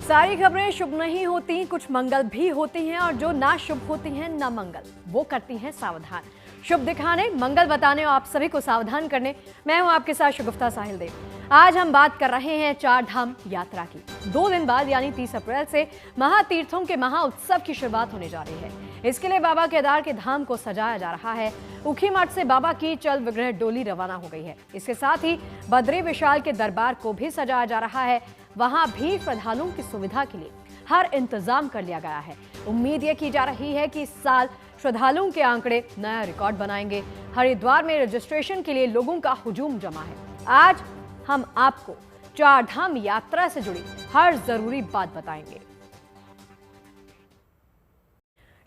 सारी खबरें शुभ नहीं होती, कुछ मंगल भी होती हैं और जो ना शुभ होती हैं ना मंगल, वो करती हैं सावधान। शुभ दिखाने, मंगल बताने और आप सभी को सावधान करने मैं हूं आपके साथ शगुफ्ता साहिल देव। आज हम बात कर रहे हैं चार धाम यात्रा की। 2 दिन बाद यानी 30 अप्रैल से महातीर्थों के महाउत्सव की शुरुआत होने जा रही है। इसके लिए बाबा केदार के धाम को सजाया जा रहा है। ऊखीमठ से बाबा की चल विग्रह डोली रवाना हो गई है। इसके साथ ही बद्री विशाल के दरबार को भी सजाया जा रहा है। वहां भी श्रद्धालुओं की सुविधा के लिए हर इंतजाम कर लिया गया है। उम्मीद ये की जा रही है कि इस साल श्रद्धालुओं के आंकड़े नया रिकॉर्ड बनाएंगे। हरिद्वार में रजिस्ट्रेशन के लिए लोगों का हुजूम जमा है। आज हम आपको चार धाम यात्रा से जुड़ी हर जरूरी बात बताएंगे।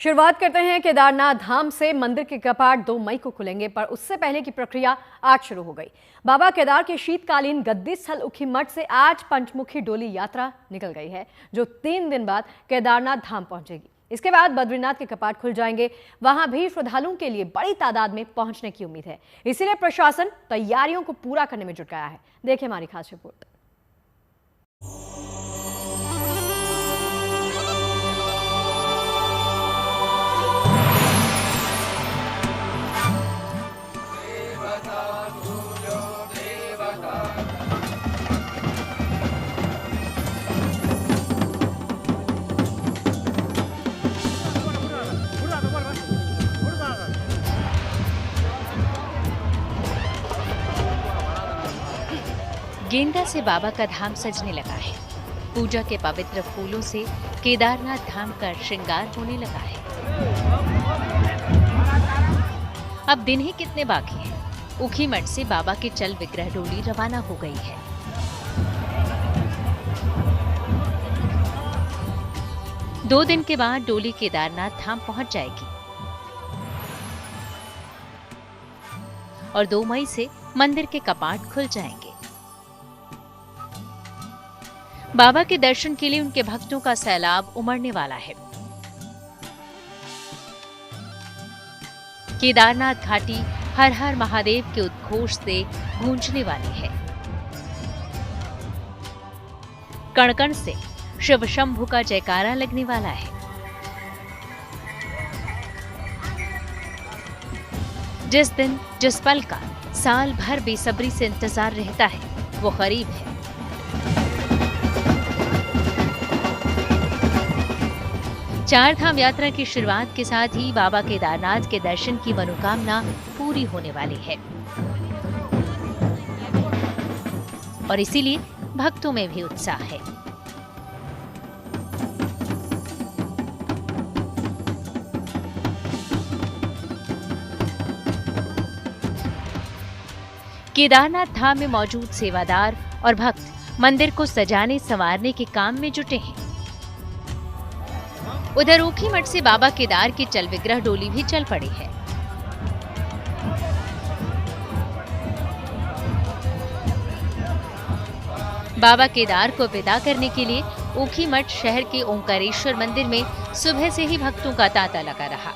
शुरुआत करते हैं केदारनाथ धाम से। मंदिर के कपाट 2 मई को खुलेंगे, पर उससे पहले की प्रक्रिया आज शुरू हो गई। बाबा केदार के शीतकालीन गद्दी स्थल ऊखीमठ से आज पंचमुखी डोली यात्रा निकल गई है, जो 3 दिन बाद केदारनाथ धाम पहुंचेगी। इसके बाद बद्रीनाथ के कपाट खुल जाएंगे। वहां भी श्रद्धालुओं के लिए बड़ी तादाद में पहुंचने की उम्मीद है। इसीलिए प्रशासन तैयारियों को पूरा करने में जुट गया है। देखिए हमारी खास रिपोर्ट। गेंदा से बाबा का धाम सजने लगा है। पूजा के पवित्र फूलों से केदारनाथ धाम का श्रृंगार होने लगा है। अब दिन ही कितने बाकी हैं। ऊखीमठ से बाबा के चल विग्रह डोली रवाना हो गई है। दो दिन के बाद डोली केदारनाथ धाम पहुंच जाएगी और 2 मई से मंदिर के कपाट खुल जाएंगे। बाबा के दर्शन के लिए उनके भक्तों का सैलाब उमड़ने वाला है। केदारनाथ घाटी हर हर महादेव के उद्घोष से गूंजने वाली है। कण कण से शिव शंभु का जयकारा लगने वाला है। जिस दिन जिस पल का साल भर बेसब्री से इंतजार रहता है, वो करीब है। चार धाम यात्रा की शुरुआत के साथ ही बाबा केदारनाथ के दर्शन की मनोकामना पूरी होने वाली है और इसीलिए भक्तों में भी उत्साह है। केदारनाथ धाम में मौजूद सेवादार और भक्त मंदिर को सजाने संवारने के काम में जुटे हैं। उधर ऊखीमठ से बाबा केदार की चल विग्रह डोली भी चल पड़ी है। बाबा केदार को विदा करने के लिए ऊखीमठ शहर के ओंकारेश्वर मंदिर में सुबह से ही भक्तों का तांता लगा रहा।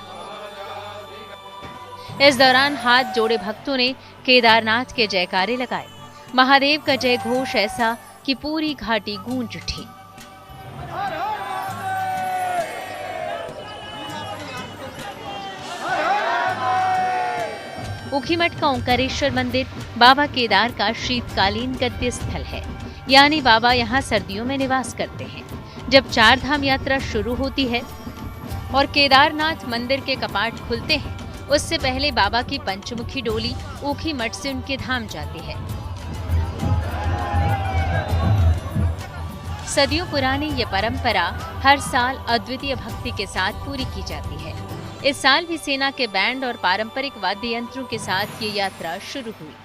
इस दौरान हाथ जोड़े भक्तों ने केदारनाथ के जयकारे लगाए। महादेव का जय घोष ऐसा कि पूरी घाटी गूंज उठी। ऊखीमठ का ओंकारेश्वर मंदिर बाबा केदार का शीतकालीन गद्दी स्थल है, यानी बाबा यहाँ सर्दियों में निवास करते हैं। जब चार धाम यात्रा शुरू होती है और केदारनाथ मंदिर के कपाट खुलते हैं, उससे पहले बाबा की पंचमुखी डोली ऊखीमठ से उनके धाम जाती है। सदियों पुरानी ये परंपरा हर साल अद्वितीय भक्ति के साथ पूरी की जाती है। इस साल भी सेना के बैंड और पारंपरिक वाद्य यंत्रों के साथ ये यात्रा शुरू हुई।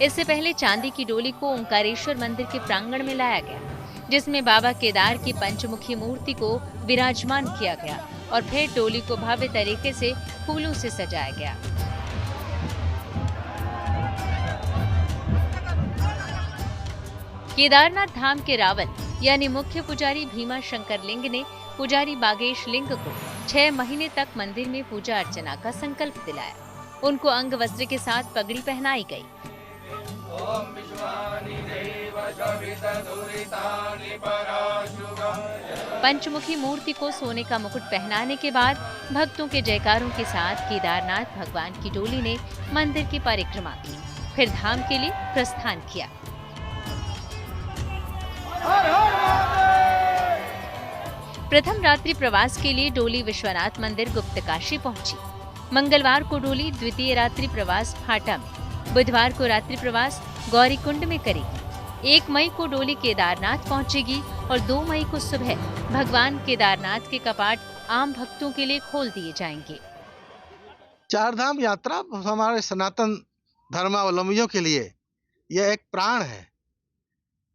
इससे पहले चांदी की डोली को ओंकारेश्वर मंदिर के प्रांगण में लाया गया, जिसमें बाबा केदार की पंचमुखी मूर्ति को विराजमान किया गया और फिर डोली को भव्य तरीके से फूलों से सजाया गया। केदारनाथ धाम के रावल यानी मुख्य पुजारी भीमा शंकर लिंग ने पुजारी बागेश लिंग को 6 महीने तक मंदिर में पूजा अर्चना का संकल्प दिलाया। उनको अंग वस्त्र के साथ पगड़ी पहनाई गई। पंचमुखी मूर्ति को सोने का मुकुट पहनाने के बाद भक्तों के जयकारों के साथ केदारनाथ भगवान की डोली ने मंदिर की परिक्रमा की, फिर धाम के लिए प्रस्थान किया। प्रथम रात्रि प्रवास के लिए डोली विश्वनाथ मंदिर गुप्तकाशी पहुंची। मंगलवार को डोली द्वितीय रात्रि प्रवास फाटा में, बुधवार को रात्रि प्रवास गौरीकुंड में करेगी। 1 मई को डोली केदारनाथ पहुंचेगी और 2 मई को सुबह भगवान केदारनाथ के कपाट आम भक्तों के लिए खोल दिए जाएंगे। चारधाम यात्रा हमारे सनातन धर्मावलंबियों के लिए यह एक प्राण है,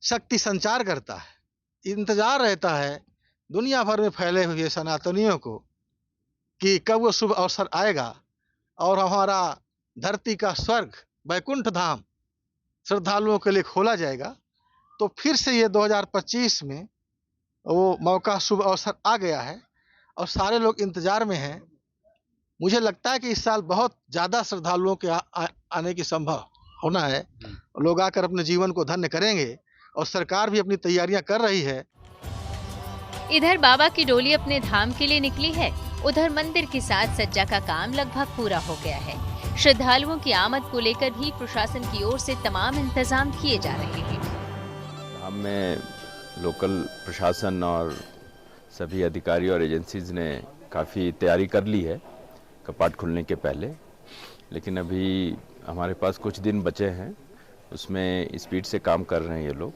शक्ति संचार करता है। इंतजार रहता है दुनिया भर में फैले हुए सनातनियों को कि कब वो शुभ अवसर आएगा और हमारा धरती का स्वर्ग वैकुंठ धाम श्रद्धालुओं के लिए खोला जाएगा। तो फिर से ये 2025 में वो मौका, शुभ अवसर आ गया है और सारे लोग इंतजार में हैं। मुझे लगता है कि इस साल बहुत ज़्यादा श्रद्धालुओं के आने की संभव होना है। लोग आकर अपने जीवन को धन्य करेंगे और सरकार भी अपनी तैयारियां कर रही है। इधर बाबा की डोली अपने धाम के लिए निकली है, उधर मंदिर की साज सज्जा का काम लगभग पूरा हो गया है। श्रद्धालुओं की आमद को लेकर भी प्रशासन की ओर से तमाम इंतजाम किए जा रहे हैं। हमें लोकल प्रशासन और सभी अधिकारी और एजेंसीज ने काफ़ी तैयारी कर ली है कपाट खुलने के पहले, लेकिन अभी हमारे पास कुछ दिन बचे हैं, उसमें स्पीड से काम कर रहे हैं ये लोग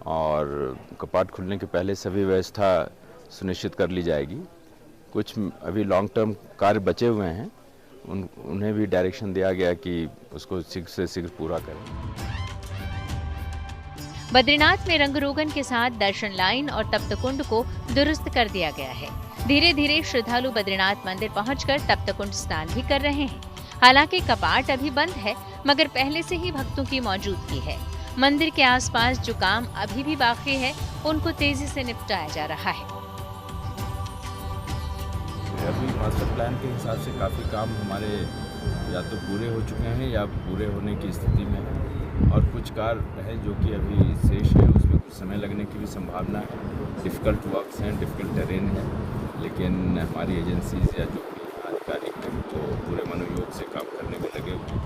और कपाट खुलने के पहले सभी व्यवस्था सुनिश्चित कर ली जाएगी। कुछ अभी लॉन्ग टर्म कार्य बचे हुए हैं, उन्हें भी डायरेक्शन दिया गया कि उसको शीघ्र से शीघ्र पूरा करें। बद्रीनाथ में रंग रोगन के साथ दर्शन लाइन और तप्तकुंड को दुरुस्त कर दिया गया है। धीरे धीरे श्रद्धालु बद्रीनाथ मंदिर पहुंचकर तप्तकुंड स्नान भी कर रहे हैं। हालांकि कपाट अभी बंद है, मगर पहले से ही भक्तों की मौजूदगी है। मंदिर के आसपास जो काम अभी भी बाकी है, उनको तेजी से निपटाया जा रहा है। अभी मास्टर प्लान के हिसाब से काफ़ी काम हमारे या तो पूरे हो चुके हैं या पूरे होने की स्थिति में है और कुछ कार्य हैं जो कि अभी शेष है, उसमें कुछ समय लगने की भी संभावना है। डिफ़िकल्ट वर्क्स हैं, डिफ़िकल्ट टेरेन है, लेकिन हमारी एजेंसीज या जो भी अधिकारी हैं तो पूरे मनोयोग से काम करने में लगे हुए हैं।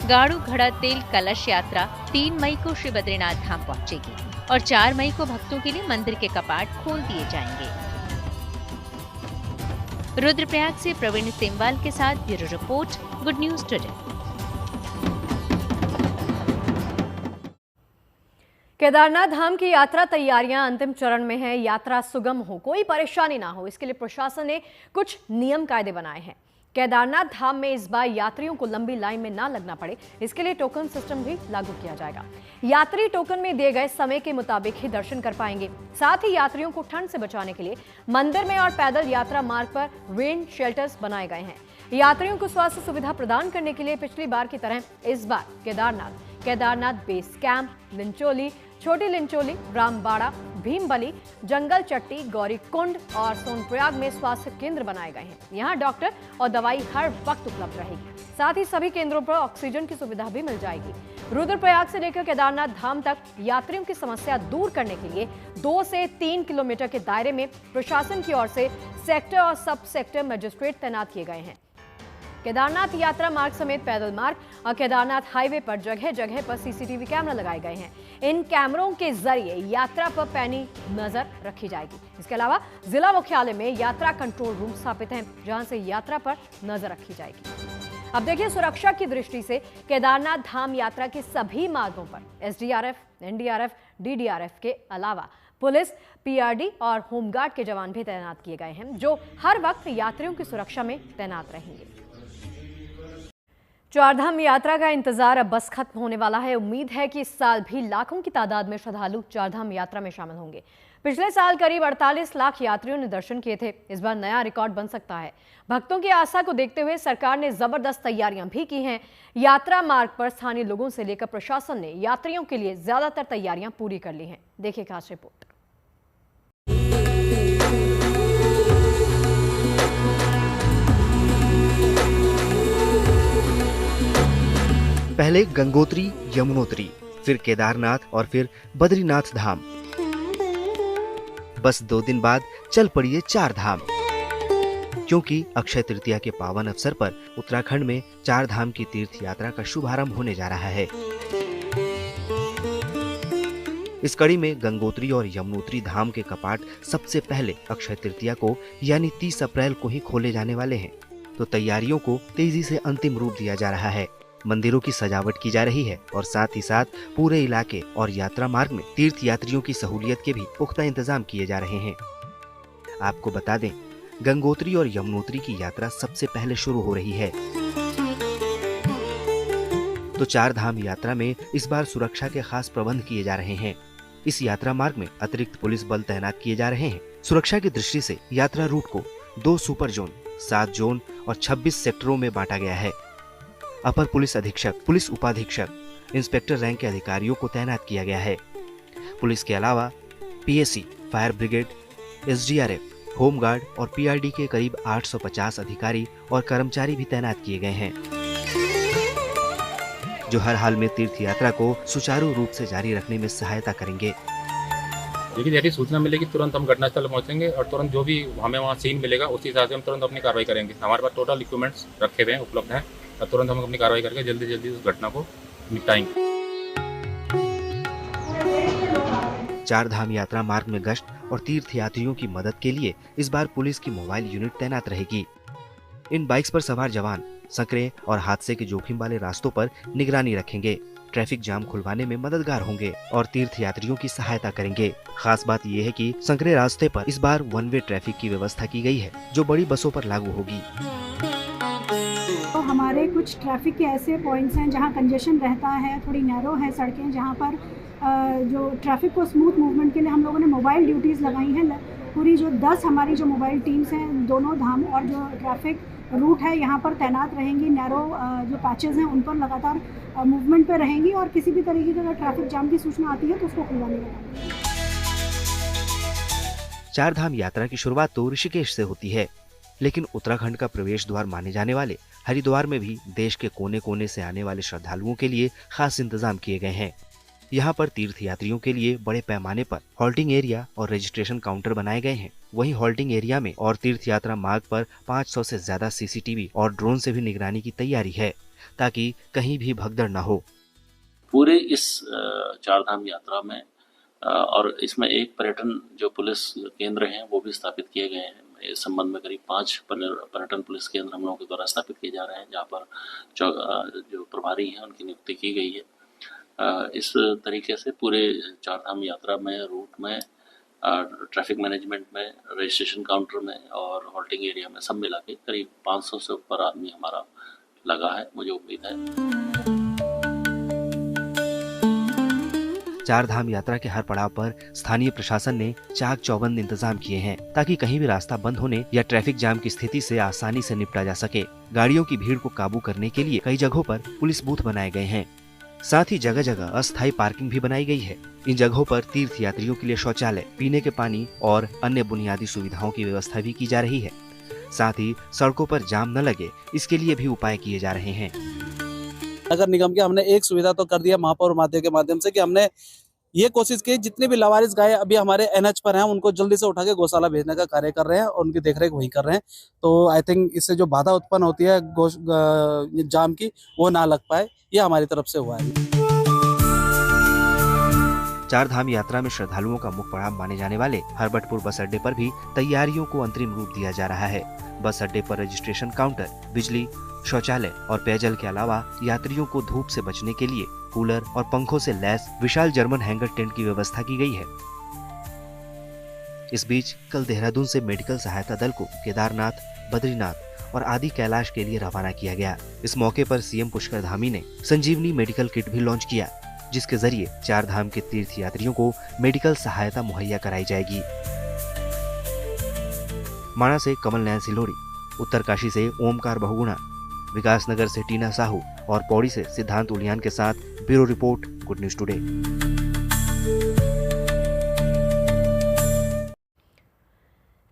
गाड़ू घड़ा तेल कलश यात्रा 3 मई को श्री बद्रीनाथ धाम पहुंचेगी और 4 मई को भक्तों के लिए मंदिर के कपाट खोल दिए जाएंगे। रुद्रप्रयाग से प्रवीण सेमवाल के साथ bureau report, good news today. Kedarnath Dham की यात्रा तैयारियां अंतिम चरण में है। यात्रा सुगम हो, कोई परेशानी ना हो, इसके लिए प्रशासन ने कुछ नियम कायदे बनाए हैं। केदारनाथ धाम में इस बार यात्रियों को लंबी लाइन में ना लगना पड़े, इसके लिए टोकन सिस्टम भी लागू किया जाएगा। यात्री टोकन में दिए गए समय के मुताबिक ही दर्शन कर पाएंगे। साथ ही यात्रियों को ठंड से बचाने के लिए मंदिर में और पैदल यात्रा मार्ग पर रेन शेल्टर्स बनाए गए हैं। यात्रियों को स्वास्थ्य सुविधा प्रदान करने के लिए पिछली बार की तरह इस बार केदारनाथ बेस कैंप, लिंचोली, छोटी लिंचोली, रामबाड़ा, भीमबली, जंगल चट्टी, गौरीकुंड और सोनप्रयाग में स्वास्थ्य केंद्र बनाए गए हैं। यहाँ डॉक्टर और दवाई हर वक्त उपलब्ध रहेगी। साथ ही सभी केंद्रों पर ऑक्सीजन की सुविधा भी मिल जाएगी। रुद्रप्रयाग से लेकर केदारनाथ धाम तक यात्रियों की समस्या दूर करने के लिए 2 से 3 किलोमीटर के दायरे में प्रशासन की ओर से सेक्टर और सब सेक्टर मजिस्ट्रेट तैनात किए गए हैं। केदारनाथ यात्रा मार्ग समेत पैदल मार्ग और केदारनाथ हाईवे पर जगह जगह पर सीसीटीवी कैमरा लगाए गए हैं। इन कैमरों के जरिए यात्रा पर पैनी नजर रखी जाएगी। इसके अलावा जिला मुख्यालय में यात्रा कंट्रोल रूम स्थापित हैं, जहां से यात्रा पर नजर रखी जाएगी। अब देखिए, सुरक्षा की दृष्टि से केदारनाथ धाम यात्रा के सभी मार्गों पर एसडीआरएफ, एनडीआरएफ, डीडीआरएफ के अलावा पुलिस, पीआरडी और होमगार्ड के जवान भी तैनात किए गए हैं, जो हर वक्त यात्रियों की सुरक्षा में तैनात रहेंगे। चारधाम यात्रा का इंतजार अब बस खत्म होने वाला है। उम्मीद है कि इस साल भी लाखों की तादाद में श्रद्धालु चारधाम यात्रा में शामिल होंगे। पिछले साल करीब 48 लाख यात्रियों ने दर्शन किए थे। इस बार नया रिकॉर्ड बन सकता है। भक्तों की आशा को देखते हुए सरकार ने जबरदस्त तैयारियां भी की हैं। यात्रा मार्ग पर स्थानीय लोगों से लेकर प्रशासन ने यात्रियों के लिए ज्यादातर तैयारियां पूरी कर ली हैं। देखिए खास रिपोर्ट। पहले गंगोत्री, यमुनोत्री, फिर केदारनाथ और फिर बद्रीनाथ धाम। बस 2 दिन बाद चल पड़िए 4 धाम, क्योंकि अक्षय तृतीया के पावन अवसर पर उत्तराखंड में 4 धाम की तीर्थ यात्रा का शुभारंभ होने जा रहा है। इस कड़ी में गंगोत्री और यमुनोत्री धाम के कपाट सबसे पहले अक्षय तृतीया को यानी 30 अप्रैल को ही खोले जाने वाले हैं, तो तैयारियों को तेजी से अंतिम रूप दिया जा रहा है। मंदिरों की सजावट की जा रही है और साथ ही साथ पूरे इलाके और यात्रा मार्ग में तीर्थ यात्रियों की सहूलियत के भी पुख्ता इंतजाम किए जा रहे हैं। आपको बता दें, गंगोत्री और यमुनोत्री की यात्रा सबसे पहले शुरू हो रही है, तो 4 धाम यात्रा में इस बार सुरक्षा के खास प्रबंध किए जा रहे हैं। इस यात्रा मार्ग में अतिरिक्त पुलिस बल तैनात किए जा रहे हैं। सुरक्षा की दृष्टि से यात्रा रूट को 2 सुपर जोन, 7 जोन और 26 सेक्टरों में बांटा गया है। अपर पुलिस अधीक्षक, पुलिस उपाधीक्षक, इंस्पेक्टर रैंक के अधिकारियों को तैनात किया गया है। पुलिस के अलावा PAC, fire brigade, SDRF, home guard और पीआरडी के करीब 850 अधिकारी और कर्मचारी भी तैनात किए गए हैं, जो हर हाल में तीर्थ यात्रा को सुचारू रूप से जारी रखने में सहायता करेंगे। देखिए, जैसी सूचना मिलेगी तुरंत हम घटनास्थल पहुंचेंगे और तुरंत जो भी हमें वहाँ सीन मिलेगा उसी हिसाब से हम तुरंत अपनी कार्रवाई करेंगे। हमारे पास टोटल इक्विपमेंट्स रखे हुए हैं, उपलब्ध हैं, और तुरंत हम अपनी कार्रवाई करके जल्दी उस घटना को निपटाएंगे। 4 धाम यात्रा मार्ग में गश्त और तीर्थ यात्रियों की मदद के लिए इस बार पुलिस की मोबाइल यूनिट तैनात रहेगी। इन बाइक्स पर सवार जवान संकरे और हादसे के जोखिम वाले रास्तों पर निगरानी रखेंगे, ट्रैफिक जाम खुलवाने में मददगार होंगे और तीर्थ यात्रियों की सहायता करेंगे। खास बात यह है कि संकरे रास्ते पर इस बार 1 वे ट्रैफिक की व्यवस्था की गई है, जो बड़ी बसों पर लागू होगी। तो हमारे कुछ ट्रैफिक के ऐसे पॉइंट्स हैं जहां कंजेशन रहता है, थोड़ी नैरो है सड़कें, जहां पर जो ट्रैफिक को स्मूथ मूवमेंट के लिए हम लोगों ने मोबाइल ड्यूटीज़ लगाई हैं। पूरी जो 10 हमारी जो मोबाइल टीम्स हैं दोनों धाम और जो ट्रैफिक रूट है यहाँ पर तैनात रहेंगी। नैरो जो पैचेस हैं उन पर लगातार मूवमेंट पे रहेंगी और किसी भी तरीके का अगर ट्रैफिक जाम की सूचना आती है तो उसको खुलवाने लगाएंगे। 4 धाम यात्रा की शुरुआत तो ऋषिकेश से होती है, लेकिन उत्तराखंड का प्रवेश द्वार माने जाने वाले हरिद्वार में भी देश के कोने कोने से आने वाले श्रद्धालुओं के लिए खास इंतजाम किए गए हैं। यहाँ पर तीर्थ यात्रियों के लिए बड़े पैमाने पर हॉल्टिंग एरिया और रजिस्ट्रेशन काउंटर बनाए गए हैं। वहीं हॉल्टिंग एरिया में और तीर्थ यात्रा मार्ग पर 500 से ज्यादा सीसीटीवी और ड्रोन से भी निगरानी की तैयारी है, ताकि कहीं भी भगदड़ न हो। पूरे इस 4 धाम यात्रा में और इसमें एक पर्यटन जो पुलिस केंद्र हैं वो भी स्थापित किए गए हैं। इस संबंध में करीब 5 पर्यटन पुलिस केंद्र हम लोगों के द्वारा स्थापित किए जा रहे हैं, जहाँ पर जो प्रभारी हैं उनकी नियुक्ति की गई है। इस तरीके से पूरे 4 धाम यात्रा में रूट में ट्रैफिक मैनेजमेंट में, रजिस्ट्रेशन काउंटर में और हॉल्टिंग एरिया में सब मिला के करीब 500 से ऊपर आदमी हमारा लगा है, मुझे उम्मीद है। 4 धाम यात्रा के हर पड़ाव पर स्थानीय प्रशासन ने चाक चौबंद इंतजाम किए हैं, ताकि कहीं भी रास्ता बंद होने या ट्रैफिक जाम की स्थिति से आसानी से निपटा जा सके। गाड़ियों की भीड़ को काबू करने के लिए कई जगहों पर पुलिस बूथ बनाए गए हैं। साथ ही जगह जगह अस्थायी पार्किंग भी बनाई गई है। इन जगहों पर तीर्थ यात्रियों के लिए शौचालय, पीने के पानी और अन्य बुनियादी सुविधाओं की व्यवस्था भी की जा रही है। साथ ही सड़कों पर जाम न लगे, इसके लिए भी उपाय किए जा रहे हैं। नगर निगम के हमने एक सुविधा तो कर दिया महापौर माध्यम के माध्यम से कि हमने ये कोशिश की जितने भी लावारिस गाय अभी हमारे एनएच पर हैं उनको जल्दी से उठा के गौशाला भेजने का कार्य कर रहे हैं और उनकी देखरेख वही कर रहे हैं। तो आई थिंक इससे जो बाधा उत्पन्न होती है जाम की वो ना लग पाए, ये हमारी तरफ से हुआ है। 4 धाम यात्रा में श्रद्धालुओं का मुख्य पड़ाव माने जाने वाले हरबटपुर बस अड्डे पर भी तैयारियों को अंतरिम रूप दिया जा रहा है। बस अड्डे पर रजिस्ट्रेशन काउंटर, बिजली, शौचालय और पेयजल के अलावा यात्रियों को धूप से बचने के लिए कूलर और पंखों से लैस विशाल जर्मन हैंगर टेंट की व्यवस्था की गई है। इस बीच कल देहरादून से मेडिकल सहायता दल को केदारनाथ, बद्रीनाथ और आदि कैलाश के लिए रवाना किया गया। इस मौके पर सीएम पुष्कर धामी ने संजीवनी मेडिकल किट भी लॉन्च किया, जिसके जरिए 4 धाम के तीर्थ यात्रियों को मेडिकल सहायता मुहैया कराई जाएगी। माणा से कमल नयन सिलोड़ी, उत्तरकाशी से ओमकार बहुगुणा, विकासनगर से टीना साहू और पौड़ी से सिद्धांत उलियान के साथ bureau report, good news today.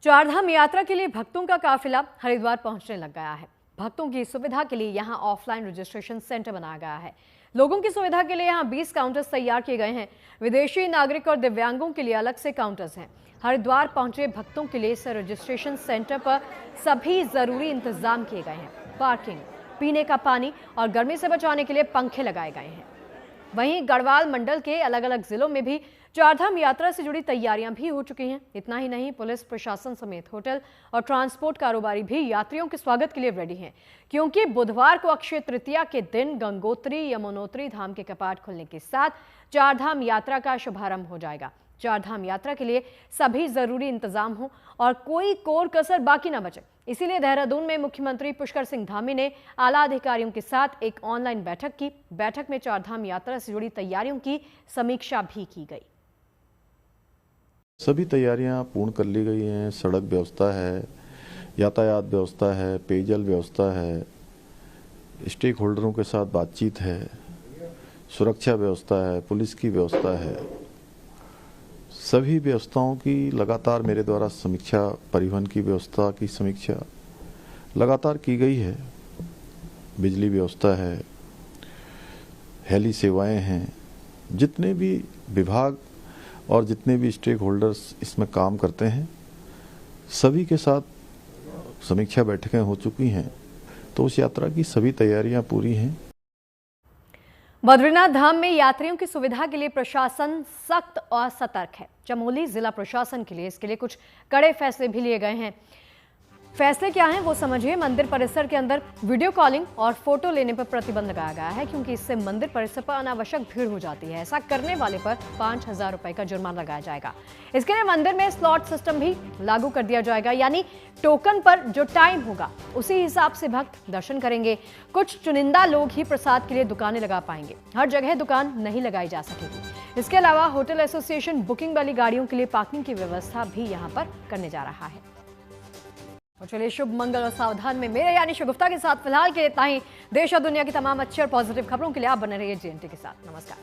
Chardham यात्रा के लिए भक्तों का काफिला हरिद्वार पहुंचने लग गया है। भक्तों की सुविधा के लिए यहां ऑफलाइन रजिस्ट्रेशन सेंटर बनाया गया है। लोगों की सुविधा के लिए यहां 20 काउंटर्स तैयार किए गए हैं। विदेशी नागरिक और दिव्यांगों के लिए अलग से काउंटर्स हैं। हरिद्वार पहुंचे भक्तों के लिए इस रजिस्ट्रेशन सेंटर पर सभी जरूरी इंतजाम किए गए हैं। पार्किंग, पीने का पानी और गर्मी से बचाने के लिए पंखे लगाए गए हैं। वहीं गढ़वाल मंडल के अलग अलग जिलों में भी चारधाम यात्रा से जुड़ी तैयारियां भी हो चुकी हैं। इतना ही नहीं, पुलिस प्रशासन समेत होटल और ट्रांसपोर्ट कारोबारी भी यात्रियों के स्वागत के लिए रेडी हैं, क्योंकि बुधवार को अक्षय तृतीया के दिन गंगोत्री यमुनोत्री धाम के कपाट खुलने के साथ चारधाम यात्रा का शुभारंभ हो जाएगा। चारधाम यात्रा के लिए सभी जरूरी इंतजाम हो और कोई कोर कसर बाकी न बचे, इसीलिए देहरादून में मुख्यमंत्री पुष्कर सिंह धामी ने आला अधिकारियों के साथ एक ऑनलाइन बैठक की। बैठक में चारधाम यात्रा से जुड़ी तैयारियों की समीक्षा भी की गई। सभी तैयारियां पूर्ण कर ली गई हैं। सड़क व्यवस्था है, यातायात व्यवस्था है, पेयजल व्यवस्था है, स्टेक होल्डरों के साथ बातचीत है, सुरक्षा व्यवस्था है, पुलिस की व्यवस्था है। सभी व्यवस्थाओं की लगातार मेरे द्वारा समीक्षा, परिवहन की व्यवस्था की समीक्षा लगातार की गई है। बिजली व्यवस्था है, हेली सेवाएं हैं। जितने भी विभाग और जितने भी स्टेक होल्डर्स इसमें काम करते हैं, सभी के साथ समीक्षा बैठकें हो चुकी हैं, तो उस यात्रा की सभी तैयारियां पूरी हैं। बद्रीनाथ धाम में यात्रियों की सुविधा के लिए प्रशासन सख्त और सतर्क है। चमोली जिला प्रशासन के लिए इसके लिए कुछ कड़े फैसले भी लिए गए हैं। फैसले क्या हैं वो समझिए। मंदिर परिसर के अंदर वीडियो कॉलिंग और फोटो लेने पर प्रतिबंध लगाया गया है, क्योंकि इससे मंदिर परिसर पर अनावश्यक भीड़ हो जाती है। ऐसा करने वाले पर 5,000 रुपए का जुर्माना लगाया जाएगा। इसके लिए मंदिर में स्लॉट सिस्टम भी लागू कर दिया जाएगा, यानी टोकन पर जो टाइम होगा उसी हिसाब से भक्त दर्शन करेंगे। कुछ चुनिंदा लोग ही प्रसाद के लिए दुकानें लगा पाएंगे, हर जगह दुकान नहीं लगाई जा सकेगी। इसके अलावा होटल एसोसिएशन बुकिंग वाली गाड़ियों के लिए पार्किंग की व्यवस्था भी यहाँ पर करने जा रहा है। और चलिए, शुभ मंगल और सावधान में मेरे यानी शगुफ्ता के साथ फिलहाल के लिए इतना ही। देश और दुनिया की तमाम अच्छी और पॉजिटिव खबरों के लिए आप बने रहिए JNT के साथ। नमस्कार।